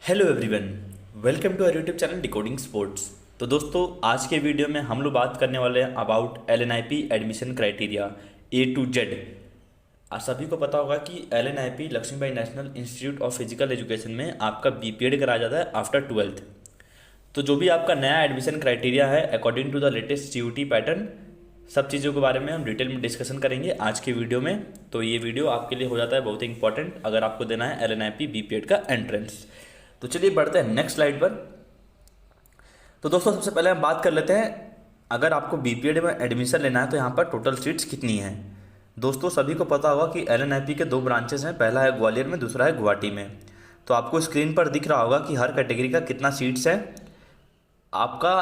Hello everyone, welcome to our YouTube channel decoding sports. तो दोस्तों, आज के वीडियो में हम लोग बात करने वाले हैं about LNIP admission criteria A to Z. आप सभी को पता होगा कि LNIP Lakshmibai National Institute of Physical Education में आपका बीपीएड कराया जाता है आफ्टर 12th। तो जो भी आपका नया एडमिशन क्राइटेरिया है according to the latest CUT pattern, सब चीज़ों के बारे में हम डिटेल में डिस्कशन करेंगे आज की वीडियो में। तो ये वीडियो आपके लिए हो जाता है बहुत ही इंपॉर्टेंट अगर आपको देना है एलएनआईपी बीपीएड का एंट्रेंस। तो चलिए बढ़ते हैं नेक्स्ट स्लाइड पर। तो दोस्तों, सबसे पहले हम बात कर लेते हैं, अगर आपको बीपीएड में एडमिशन लेना है तो यहाँ पर टोटल सीट्स कितनी हैं। दोस्तों, सभी को पता होगा कि एलएनआईपी के दो ब्रांचेस हैं, पहला है ग्वालियर में, दूसरा है गुवाहाटी में। तो आपको स्क्रीन पर दिख रहा होगा कि हर कैटेगरी का कितना सीट्स है। आपका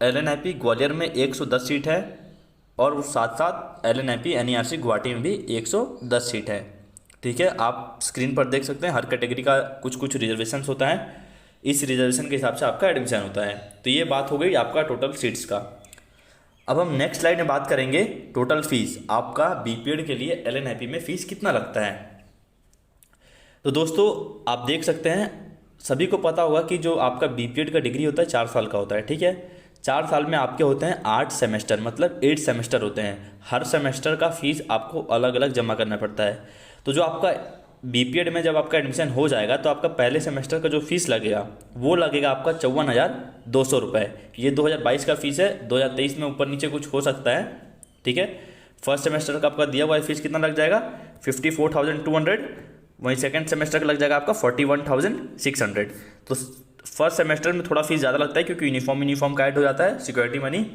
एलएनआईपी ग्वालियर में 110 सीट है और साथ साथ एलएनआईपी एनईआरसी गुवाहाटी में भी 110 सीट है। ठीक है, आप स्क्रीन पर देख सकते हैं हर कैटेगरी का कुछ कुछ रिजर्वेशन होता है, इस रिजर्वेशन के हिसाब से आपका एडमिशन होता है। तो ये बात हो गई आपका टोटल सीट्स का। अब हम नेक्स्ट स्लाइड में बात करेंगे टोटल फीस। आपका बीपीएड के लिए एलएनआईपी में फीस कितना लगता है। तो दोस्तों, आप देख सकते हैं, सभी को पता होगा कि जो आपका बीपीएड का डिग्री होता है 4 साल का होता है। ठीक है, 4 साल में आपके होते हैं 8 सेमेस्टर, मतलब 8 सेमेस्टर होते हैं। हर सेमेस्टर का फीस आपको अलग अलग जमा करना पड़ता है। तो जो आपका बीपीएड में जब आपका एडमिशन हो जाएगा तो आपका पहले सेमेस्टर का जो फीस लगेगा वो लगेगा आपका 54,200 रुपये। ये 2022 का फीस है, 2023 में ऊपर नीचे कुछ हो सकता है। ठीक है, फर्स्ट सेमेस्टर का आपका दिया हुआ फीस कितना लग जाएगा 54,200। वहीं सेकंड सेमेस्टर का लग जाएगा आपका 41,600। तो फर्स्ट सेमेस्टर में थोड़ा फीस ज़्यादा लगता है क्योंकि यूनिफॉर्म का ऐड हो जाता है, सिक्योरिटी मनी।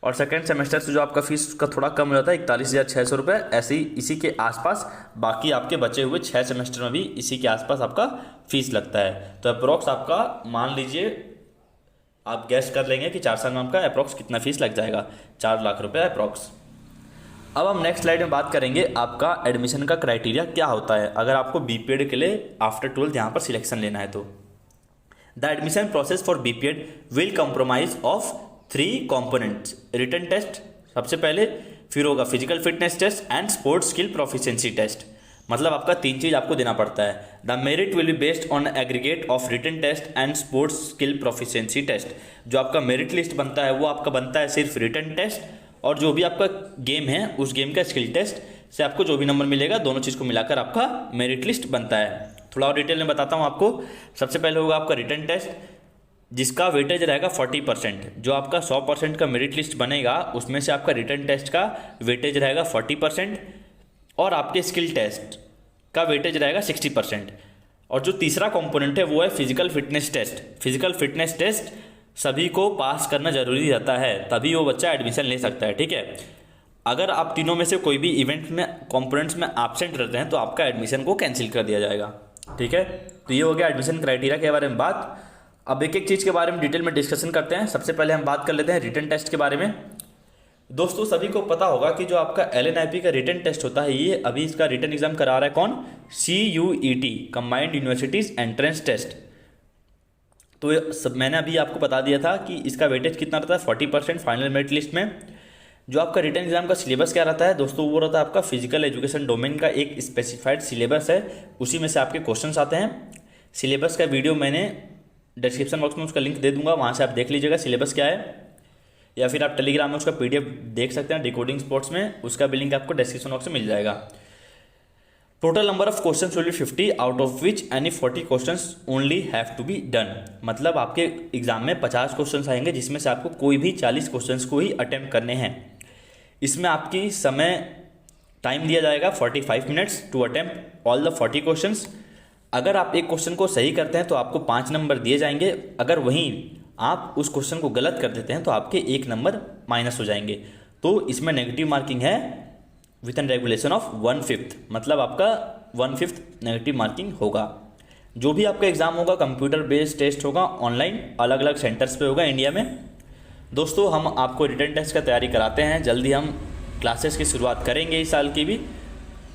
और सेकंड सेमेस्टर से जो आपका फीस का थोड़ा कम हो जाता है 41,600 रुपये। ऐसे ही इसी के आसपास बाकी आपके बचे हुए 6 सेमेस्टर में भी इसी के आसपास आपका फीस लगता है। तो अप्रोक्स आपका मान लीजिए, आप गैस कर लेंगे कि 4 साल में आपका अप्रोक्स कितना फीस लग जाएगा, 4 लाख रुपये अप्रोक्स। अब हम नेक्स्ट स्लाइड में बात करेंगे आपका एडमिशन का क्राइटेरिया क्या होता है अगर आपको बीपीएड के लिए आफ्टर 12th यहाँ पर सिलेक्शन लेना है। तो the admission process for BPEd will compromise of 3 components. Written test सबसे पहले, फिर होगा physical fitness test and sports skill proficiency test. मतलब आपका 3 चीज़ आपको देना पड़ता है। The merit will be based on aggregate of written test and sports skill proficiency test. जो आपका मेरिट लिस्ट बनता है वो आपका बनता है सिर्फ रिटन टेस्ट, और जो भी आपका गेम है उस गेम का स्किल टेस्ट से आपको जो भी नंबर मिलेगा, दोनों चीज़ को मिलाकर आपका मेरिट लिस्ट बनता है। थोड़ा और डिटेल में बताता हूँ आपको। सबसे पहले होगा आपका रिटन टेस्ट, जिसका वेटेज रहेगा 40%। जो आपका 100% का मेरिट लिस्ट बनेगा उसमें से आपका रिटन टेस्ट का वेटेज रहेगा 40% और आपके स्किल टेस्ट का वेटेज रहेगा 60%। और जो तीसरा कंपोनेंट है वो है physical fitness test. Physical fitness test सभी को पास करना जरूरी रहता है, तभी वो बच्चा एडमिशन ले सकता है। ठीक है, अगर आप तीनों में से कोई भी इवेंट में कंपोनेंट्स में एब्सेंट रहते हैं तो आपका एडमिशन को कैंसिल कर दिया जाएगा। ठीक है, तो ये हो गया एडमिशन क्राइटेरिया के बारे में बात। अब एक एक चीज़ के बारे में डिटेल में डिस्कशन करते हैं। सबसे पहले हम बात कर लेते हैं रिटन टेस्ट के बारे में। दोस्तों, सभी को पता होगा कि जो आपका एलएनआईपी का रिटन टेस्ट होता है, ये अभी इसका रिटन एग्जाम करा रहा है कौन, CUET, combined universities entrance test. तो सब मैंने अभी आपको बता दिया था कि इसका वेटेज कितना रहता है 40% फाइनल मेरिट लिस्ट में। जो आपका रिटन एग्जाम का सिलेबस क्या रहता है दोस्तों, वो रहता है आपका फिजिकल एजुकेशन डोमेन का एक स्पेसिफाइड सिलेबस है, उसी में से आपके क्वेश्चन आते हैं। सिलेबस का वीडियो मैंने डिस्क्रिप्शन बॉक्स में उसका लिंक दे दूंगा, वहाँ से आप देख लीजिएगा सिलेबस क्या है, या फिर आप टेलीग्राम में उसका PDF देख सकते हैं डिकोडिंग स्पोर्ट्स में, उसका भी लिंक आपको डिस्क्रिप्शन बॉक्स में मिल जाएगा। Total number of questions will be 50, out of which any 40 questions only have to be done. मतलब आपके एग्जाम में 50 क्वेश्चंस आएंगे जिसमें से आपको कोई भी 40 क्वेश्चंस को ही अटेम्प्ट करने हैं। इसमें आपकी समय टाइम दिया जाएगा 45 minutes to attempt all the 40 questions. अगर आप एक क्वेश्चन को सही करते हैं तो आपको 5 नंबर दिए जाएंगे, अगर वहीं आप उस क्वेश्चन को गलत कर देते हैं तो आपके 1 नंबर माइनस हो जाएंगे। तो इसमें नेगेटिव मार्किंग है विथ एन रेगुलेशन ऑफ 1/5, मतलब आपका 1/5 नेगेटिव मार्किंग होगा। जो भी आपका एग्जाम होगा कंप्यूटर बेस्ड टेस्ट होगा, ऑनलाइन अलग अलग सेंटर्स पे होगा इंडिया में। दोस्तों, हम आपको रिटन टेस्ट का तैयारी कराते हैं, जल्दी हम क्लासेस की शुरुआत करेंगे इस साल की भी।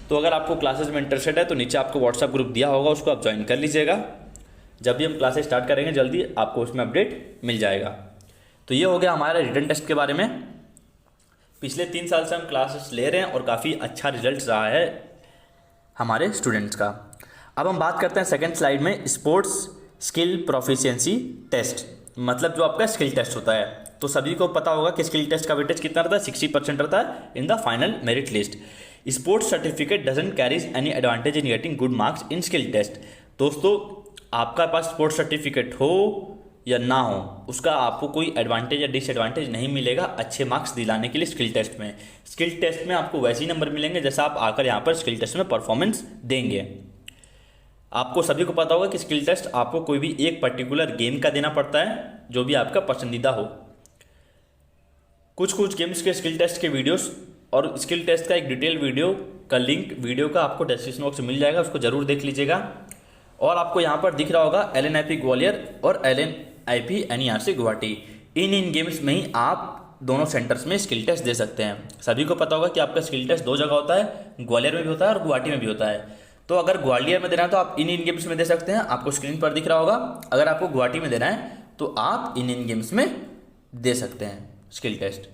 तो अगर आपको क्लासेस में इंटरेस्टेड है तो नीचे आपको व्हाट्सएप ग्रुप दिया होगा, उसको आप ज्वाइन कर लीजिएगा। जब भी हम क्लासेस स्टार्ट करेंगे जल्दी आपको उसमें अपडेट मिल जाएगा। तो ये हो गया हमारा रिटन टेस्ट के बारे में। पिछले 3 साल से हम क्लासेस ले रहे हैं और काफ़ी अच्छा रिजल्ट रहा है हमारे स्टूडेंट्स का। अब हम बात करते हैं सेकंड स्लाइड में स्पोर्ट्स स्किल प्रोफिशिएंसी टेस्ट, मतलब जो आपका स्किल टेस्ट होता है। तो सभी को पता होगा कि स्किल टेस्ट का वेटेज कितना रहता है, 60% रहता है in the final merit list. Sports certificate doesn't carries any advantage in getting good marks in skill test. दोस्तों आपका पास स्पोर्ट्स सर्टिफिकेट हो या ना हो, उसका आपको कोई एडवांटेज या डिसएडवांटेज नहीं मिलेगा अच्छे मार्क्स दिलाने के लिए स्किल टेस्ट में। स्किल टेस्ट में आपको वैसे ही नंबर मिलेंगे जैसा आप आकर यहाँ पर स्किल टेस्ट में परफॉर्मेंस देंगे। आपको सभी को पता होगा कि स्किल टेस्ट आपको कोई भी एक पर्टिकुलर गेम का देना पड़ता है जो भी आपका पसंदीदा हो। कुछ गेम्स के स्किल टेस्ट के वीडियोस और स्किल टेस्ट का एक डिटेल वीडियो का लिंक वीडियो का आपको डिस्क्रिप्शन बॉक्स में मिल जाएगा, उसको जरूर देख लीजिएगा। और आपको यहाँ पर दिख रहा होगा LNIP ग्वालियर और LNIP NERC गुवाहाटी, इन गेम्स में ही आप दोनों सेंटर्स में स्किल टेस्ट दे सकते हैं। सभी को पता होगा कि आपका स्किल टेस्ट 2 जगह होता है, ग्वालियर में भी होता है और गुवाहाटी में भी होता है। तो अगर ग्वालियर में देना है तो आप इन गेम्स में दे सकते हैं, आपको स्क्रीन पर दिख रहा होगा। अगर आपको गुवाहाटी में देना है तो आप इन गेम्स में दे सकते हैं स्किल टेस्ट।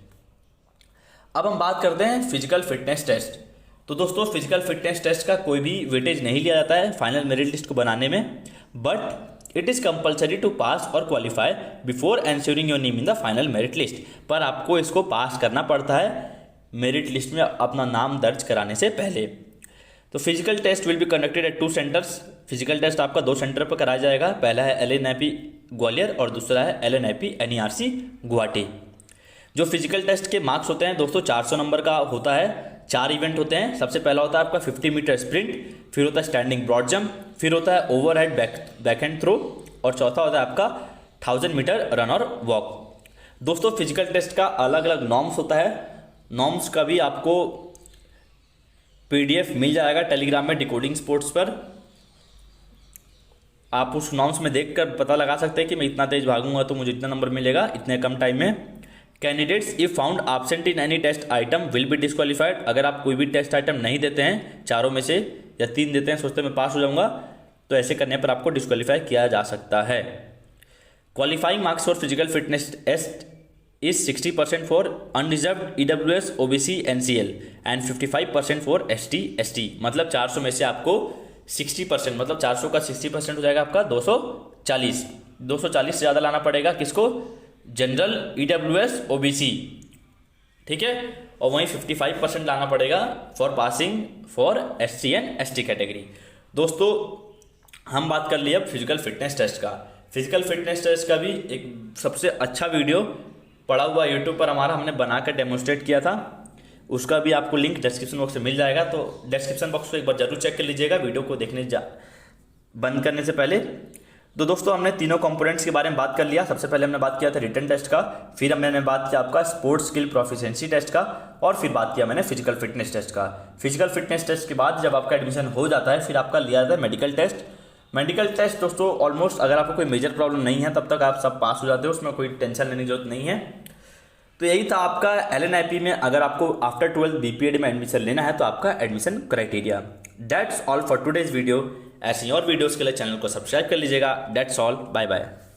अब हम बात करते हैं फिजिकल फिटनेस टेस्ट। तो दोस्तों फिजिकल फिटनेस टेस्ट का कोई भी वेटेज नहीं लिया जाता है फाइनल मेरिट लिस्ट को बनाने में, but it is compulsory to pass और qualify before ensuring your name in the final merit list. पर आपको इसको पास करना पड़ता है मेरिट लिस्ट में अपना नाम दर्ज कराने से पहले। तो physical test will be conducted at 2 centres. Physical test आपका 2 सेंटर पर कराया जाएगा, पहला है LNIP ग्वालियर और दूसरा है LNIP NERC गुवाहाटी। जो फिजिकल टेस्ट के मार्क्स होते हैं दोस्तों 400 नंबर का होता है। 4 इवेंट होते हैं। सबसे पहला होता है आपका 50 मीटर स्प्रिंट, फिर होता है स्टैंडिंग ब्रॉड जंप, फिर होता है ओवरहेड बैकहैंड थ्रो और चौथा होता है आपका 1000 मीटर रन और वॉक। दोस्तों फिजिकल टेस्ट का अलग अलग नॉर्म्स होता है। नॉर्म्स का भी आपको PDF मिल जाएगा टेलीग्राम में डिकोडिंग स्पोर्ट्स पर। आप उस नॉर्म्स में देखकर पता लगा सकते हैं कि मैं इतना तेज भागूंगा तो मुझे इतना नंबर मिलेगा इतने कम टाइम में। Candidates if found absent in any test item will be disqualified. अगर आप कोई भी टेस्ट आइटम नहीं देते हैं, चारों में से या 3 देते हैं, सोचते मैं पास हो जाऊंगा, तो ऐसे करने पर आपको डिस्क्वालीफाई किया जा सकता है। Qualifying marks for physical fitness test is 60% for unreserved EWS OBC NCL and 55% for ST ST। मतलब 400 में से आपको 60%, मतलब 400 का 60% हो जाएगा आपका 240 से ज़्यादा लाना पड़ेगा किसको, जनरल EWS OBC, ठीक है। और वहीं 55% लाना पड़ेगा for passing for SC and ST category. दोस्तों हम बात कर लिए अब फिजिकल फिटनेस टेस्ट का। फिजिकल फिटनेस टेस्ट का भी एक सबसे अच्छा वीडियो पड़ा हुआ यूट्यूब पर हमारा हमने बनाकर डेमोन्स्ट्रेट किया था, उसका भी आपको लिंक डिस्क्रिप्शन बॉक्स में मिल जाएगा। तो डिस्क्रिप्शन बॉक्स को एक बार जरूर चेक कर लीजिएगा वीडियो को देखने बंद करने से पहले। तो दोस्तों हमने तीनों कंपोनेंट्स के बारे में बात कर लिया। सबसे पहले हमने बात किया था रिटन टेस्ट का, फिर मैंने बात किया आपका स्पोर्ट्स स्किल प्रोफिशिएंसी टेस्ट का, और फिर बात किया मैंने फिजिकल फिटनेस टेस्ट का। फिजिकल फिटनेस टेस्ट के बाद जब आपका एडमिशन हो जाता है फिर आपका लिया जाता है मेडिकल टेस्ट। मेडिकल टेस्ट दोस्तों ऑलमोस्ट अगर आपको कोई मेजर प्रॉब्लम नहीं है तब तक आप सब पास हो जाते हो, उसमें कोई टेंशन लेने की जरूरत नहीं है। तो यही था आपका LNIP में अगर आपको आफ्टर 12 BPED में एडमिशन लेना है तो आपका admission criteria. That's all for today's video. ऐसी और वीडियोस के लिए चैनल को सब्सक्राइब कर लीजिएगा। That's all, bye bye.